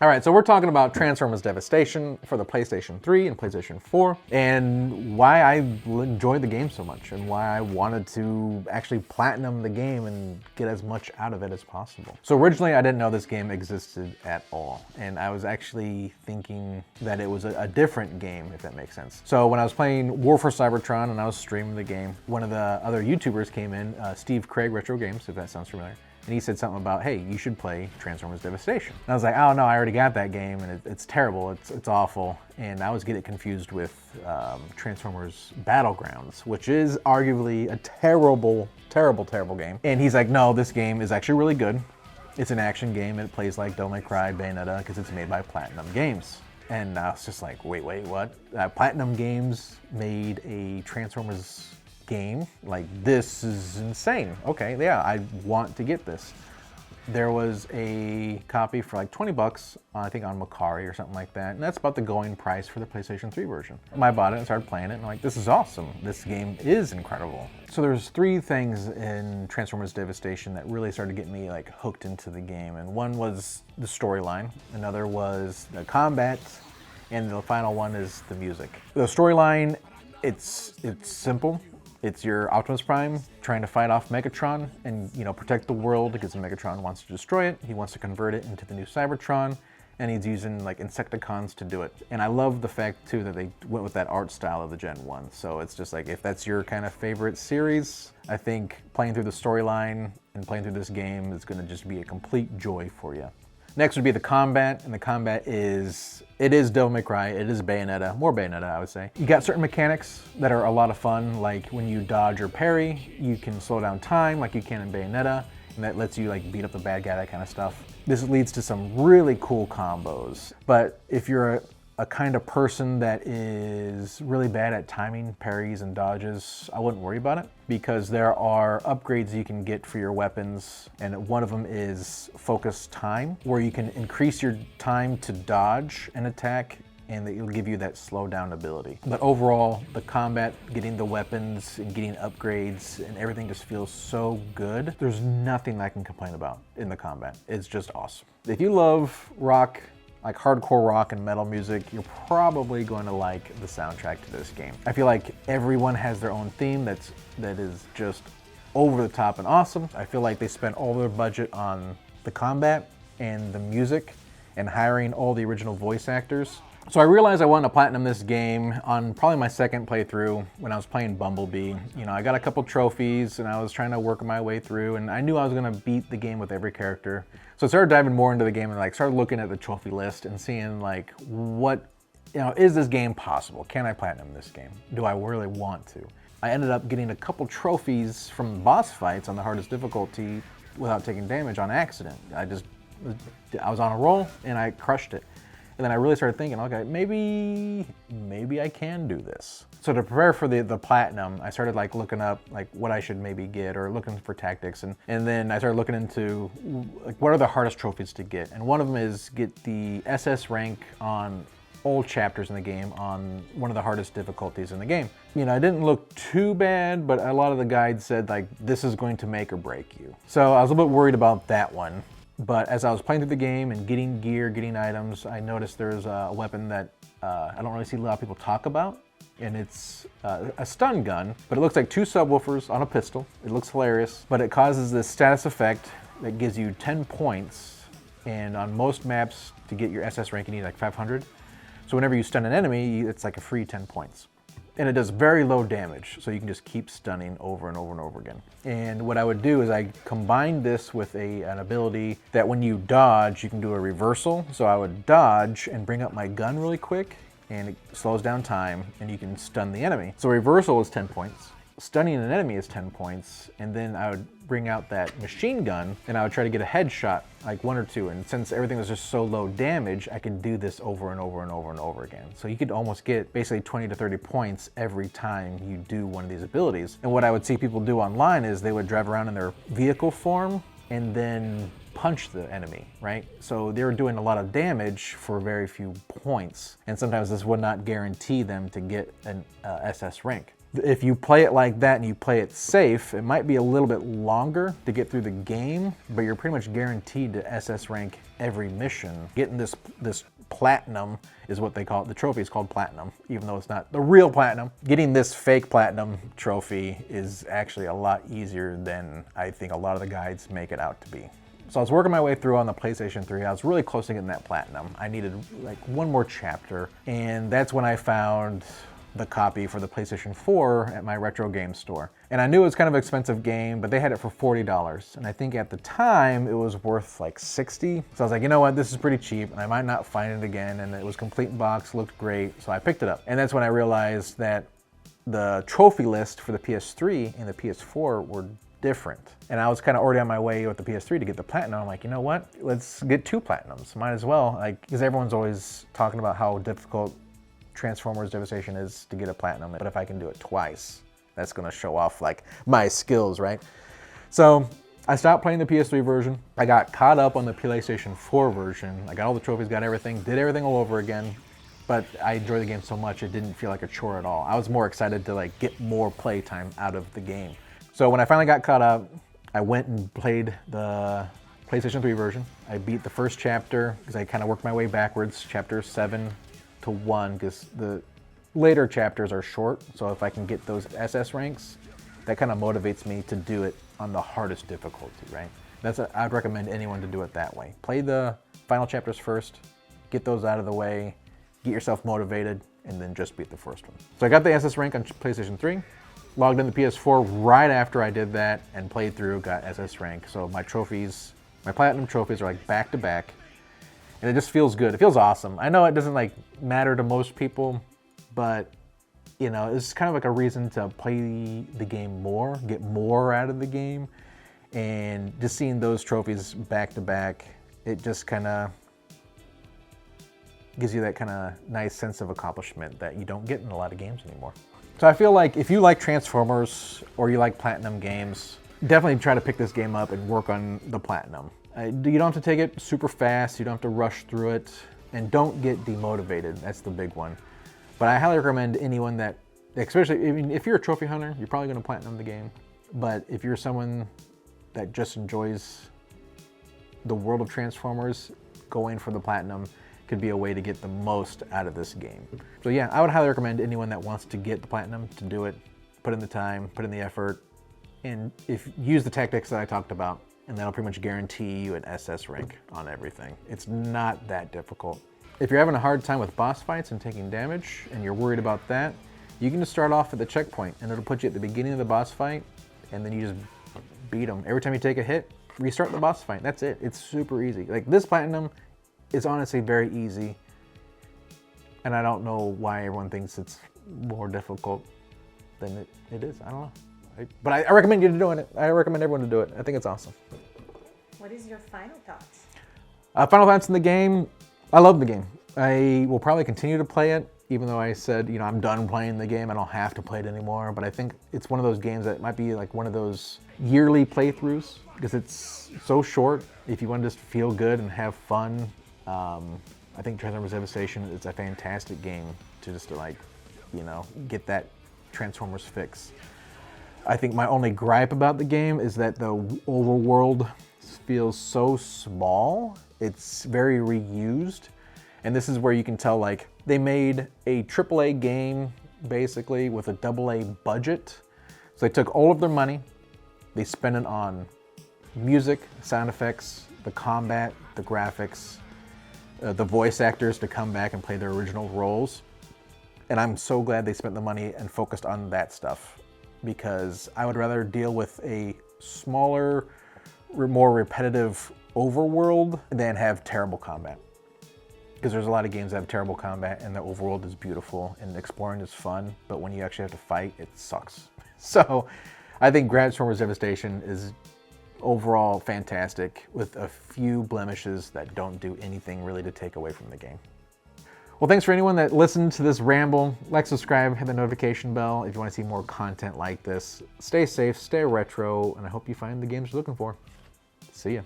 All right, so we're talking about Transformers Devastation for the PlayStation 3 and PlayStation 4, and why I enjoyed the game so much, and why I wanted to actually platinum the game and get as much out of it as possible. So originally, I didn't know this game existed at all, and I was actually thinking that it was a different game, if that makes sense. So when I was playing War for Cybertron and I was streaming the game, one of the other YouTubers came in, Steve Craig Retro Games, if that sounds familiar. And he said something about, hey, you should play Transformers Devastation. And I was like, oh no, I already got that game and it's terrible, it's awful. And I was getting confused with Transformers Battlegrounds, which is arguably a terrible, terrible, terrible game. And he's like, no, this game is actually really good. It's an action game and it plays like Devil May Cry, Bayonetta, because it's made by Platinum Games. And I was just like, wait, what? Platinum Games made a Transformers game? Like, this is insane. Okay, yeah, I want to get this. There was a copy for like 20 bucks, I think on Macari or something like that, and that's about the going price for the PlayStation 3 version. I bought it and started playing it, and I'm like, this is awesome. This game is incredible. So there's three things in Transformers Devastation that really started to get me like hooked into the game, and one was the storyline, another was the combat, and the final one is the music. The storyline, it's simple. It's your Optimus Prime trying to fight off Megatron and, you know, protect the world because Megatron wants to destroy it. He wants to convert it into the new Cybertron, and he's using like Insecticons to do it. And I love the fact too that they went with that art style of the Gen 1. So it's just like, if that's your kind of favorite series, I think playing through the storyline and playing through this game is gonna just be a complete joy for you. Next would be the combat, and the combat is Devil May Cry, it is Bayonetta, more Bayonetta I would say. You got certain mechanics that are a lot of fun, like when you dodge or parry, you can slow down time like you can in Bayonetta, and that lets you like beat up the bad guy, that kind of stuff. This leads to some really cool combos, but if you're a kind of person that is really bad at timing parries and dodges, I wouldn't worry about it, because there are upgrades you can get for your weapons, and one of them is focus time, where you can increase your time to dodge an attack and it'll give you that slow down ability. But overall, the combat, getting the weapons and getting upgrades and everything just feels so good. There's nothing I can complain about in the combat. It's just awesome. If you love rock, like hardcore rock and metal music, you're probably going to like the soundtrack to this game. I feel like everyone has their own theme that is just over the top and awesome. I feel like they spent all their budget on the combat and the music and hiring all the original voice actors. So I realized I wanted to platinum this game on probably my second playthrough when I was playing Bumblebee. You know, I got a couple trophies and I was trying to work my way through, and I knew I was gonna beat the game with every character. So I started diving more into the game and like started looking at the trophy list and seeing like, what, you know, is this game possible? Can I platinum this game? Do I really want to? I ended up getting a couple trophies from boss fights on the hardest difficulty without taking damage on accident. I was on a roll and I crushed it. And then I really started thinking, okay, maybe I can do this. So to prepare for the platinum, I started like looking up like what I should maybe get, or looking for tactics. And then I started looking into like what are the hardest trophies to get. And one of them is get the SS rank on all chapters in the game on one of the hardest difficulties in the game. You know, it didn't look too bad, but a lot of the guides said like, this is going to make or break you. So I was a little bit worried about that one. But as I was playing through the game and getting gear, getting items, I noticed there's a weapon that I don't really see a lot of people talk about, and it's a stun gun, but it looks like two subwoofers on a pistol. It looks hilarious, but it causes this status effect that gives you 10 points, and on most maps to get your SS rank you need like 500. So whenever you stun an enemy, it's like a free 10 points. And it does very low damage, so you can just keep stunning over and over and over again. And what I would do is I combine this with an ability that when you dodge, you can do a reversal. So I would dodge and bring up my gun really quick, and it slows down time, and you can stun the enemy. So reversal is 10 points. Stunning an enemy is 10 points, and then I would bring out that machine gun and I would try to get a headshot, like 1 or 2. And since everything was just so low damage, I could do this over and over and over and over again. So you could almost get basically 20 to 30 points every time you do one of these abilities. And what I would see people do online is they would drive around in their vehicle form and then punch the enemy, right? So they were doing a lot of damage for very few points. And sometimes this would not guarantee them to get an SS rank. If you play it like that and you play it safe, it might be a little bit longer to get through the game, but you're pretty much guaranteed to SS rank every mission. Getting this platinum is what they call it. The trophy is called platinum, even though it's not the real platinum. Getting this fake platinum trophy is actually a lot easier than I think a lot of the guides make it out to be. So I was working my way through on the PlayStation 3. I was really close to getting that platinum. I needed like one more chapter, and that's when I found the copy for the PlayStation 4 at my retro game store. And I knew it was kind of an expensive game, but they had it for $40. And I think at the time it was worth like $60. So I was like, you know what, this is pretty cheap and I might not find it again. And it was complete in box, looked great. So I picked it up. And that's when I realized that the trophy list for the PS3 and the PS4 were different. And I was kind of already on my way with the PS3 to get the platinum. I'm like, you know what, let's get 2 platinums. Might as well, like, because everyone's always talking about how difficult Transformers Devastation is to get a platinum, but if I can do it twice, that's gonna show off like my skills, right? So I stopped playing the PS3 version. I got caught up on the PlayStation 4 version. I got all the trophies, got everything, did everything all over again, but I enjoyed the game so much it didn't feel like a chore at all. I was more excited to like get more playtime out of the game. So when I finally got caught up, I went and played the PlayStation 3 version. I beat the first chapter because I kind of worked my way backwards, chapter 7 to 1, because the later chapters are short, so if I can get those SS ranks, that kind of motivates me to do it on the hardest difficulty, right? I'd recommend anyone to do it that way. Play the final chapters first, get those out of the way, get yourself motivated, and then just beat the first one. So I got the SS rank on PlayStation 3, logged in the PS4 right after I did that, and played through, got SS rank. So my trophies, my platinum trophies are like back to back. And it just feels good. It feels awesome. I know it doesn't like matter to most people, but you know, it's kind of like a reason to play the game more, get more out of the game. And just seeing those trophies back to back, it just kind of gives you that kind of nice sense of accomplishment that you don't get in a lot of games anymore. So I feel like if you like Transformers or you like Platinum games, definitely try to pick this game up and work on the Platinum. You don't have to take it super fast, you don't have to rush through it, and don't get demotivated, that's the big one. But I highly recommend anyone that, especially, I mean, if you're a trophy hunter, you're probably gonna platinum the game. But if you're someone that just enjoys the world of Transformers, going for the platinum could be a way to get the most out of this game. So yeah, I would highly recommend anyone that wants to get the platinum to do it, put in the time, put in the effort, and use the tactics that I talked about. And that'll pretty much guarantee you an SS rank on everything. It's not that difficult. If you're having a hard time with boss fights and taking damage, and you're worried about that, you can just start off at the checkpoint, and it'll put you at the beginning of the boss fight, and then you just beat them. Every time you take a hit, restart the boss fight. That's it. It's super easy. Like, this platinum is honestly very easy, and I don't know why everyone thinks it's more difficult than it is. I don't know. But I recommend you to doing it. I recommend everyone to do it. I think it's awesome. What is your final thoughts? Final thoughts in the game. I love the game. I will probably continue to play it, even though I said, you know, I'm done playing the game. I don't have to play it anymore. But I think it's one of those games that might be like one of those yearly playthroughs because it's so short. If you want to just feel good and have fun, I think Transformers Devastation is a fantastic game to just like, you know, get that Transformers fix. I think my only gripe about the game is that the overworld feels so small. It's very reused. And this is where you can tell, like, they made a AAA game basically with a AA budget. So they took all of their money, they spent it on music, sound effects, the combat, the graphics, the voice actors to come back and play their original roles. And I'm so glad they spent the money and focused on that stuff, because I would rather deal with a smaller, more repetitive overworld than have terrible combat. Because there's a lot of games that have terrible combat and the overworld is beautiful and exploring is fun, but when you actually have to fight, it sucks. So I think Transformers Devastation is overall fantastic with a few blemishes that don't do anything really to take away from the game. Well, thanks for anyone that listened to this ramble. Like, subscribe, hit the notification bell if you want to see more content like this. Stay safe, stay retro, and I hope you find the games you're looking for. See ya.